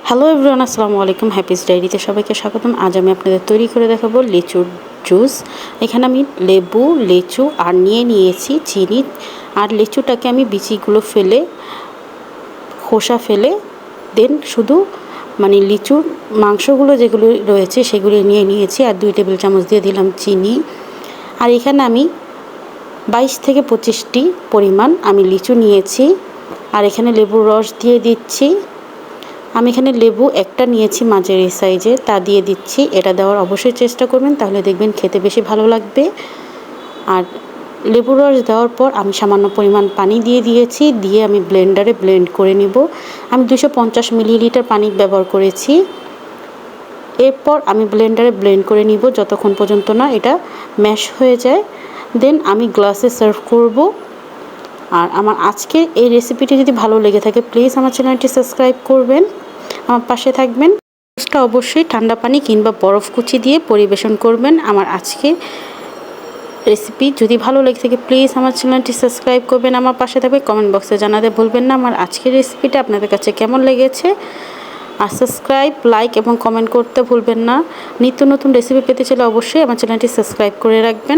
Hello everyone, আসসালামু আলাইকুম। Happy's ডায়েরিতে সবাইকে স্বাগতম। আজ আমি আপনাদের তৈরি করে দেখাবো লিচুর জুস। এখানে আমি লেবু, লিচু আর নিয়েছি চিনি। আর লিচুটাকে আমি বিচিগুলো ফেলে, খোসা ফেলে দেন শুধু লিচুর মাংসগুলো যেগুলো রয়েছে সেগুলো নিয়েছি। আর 2 টেবিল চামচ দিয়ে দিলাম চিনি। আর এখানে আমি 22 থেকে 25টি পরিমাণ আমি লিচু নিয়েছি। আর এখানে লেবুর রস দিয়ে দিচ্ছি। আমি এখানে লেবু একটা নিয়েছি মাঝারি সাইজে, তা দিয়ে দিচ্ছি। এটা দেওয়ার অবশ্যই চেষ্টা করবেন, তাহলে দেখবেন খেতে বেশি ভালো লাগবে। আর লেবুর রস দেওয়ার পর আমি সামান্য পরিমাণ পানি দিয়ে দিয়েছি, দিয়ে আমি ব্লেন্ডারে ব্লেন্ড করে নিব। আমি 250 মিলিলিটার পানি ব্যবহার করেছি। এরপর আমি ব্লেন্ডারে ব্লেন্ড করে নিব যতক্ষণ পর্যন্ত না এটা ম্যাশ হয়ে যায়। দেন আমি গ্লাসে সার্ভ করব। আর আমার আজকের এই রেসিপিটি যদি ভালো লেগে থাকে প্লিজ আমার চ্যানেলটি সাবস্ক্রাইব করবেন, আমার পাশে থাকবেন। জুসটা অবশ্যই ঠান্ডা পানি কিংবা বরফ কুচি দিয়ে পরিবেশন করবেন। আমার আজকের রেসিপি যদি ভালো লেগে থাকে প্লিজ আমার চ্যানেলটি সাবস্ক্রাইব করবেন, আমার পাশে থাকবে। কমেন্ট বক্সে জানাতে ভুলবেন না আমার আজকের রেসিপিটা আপনাদের কাছে কেমন লেগেছে। আর সাবস্ক্রাইব, লাইক এবং কমেন্ট করতে ভুলবেন না। নিত্য নতুন রেসিপি পেতে চাইলে অবশ্যই আমার চ্যানেলটি সাবস্ক্রাইব করে রাখবেন।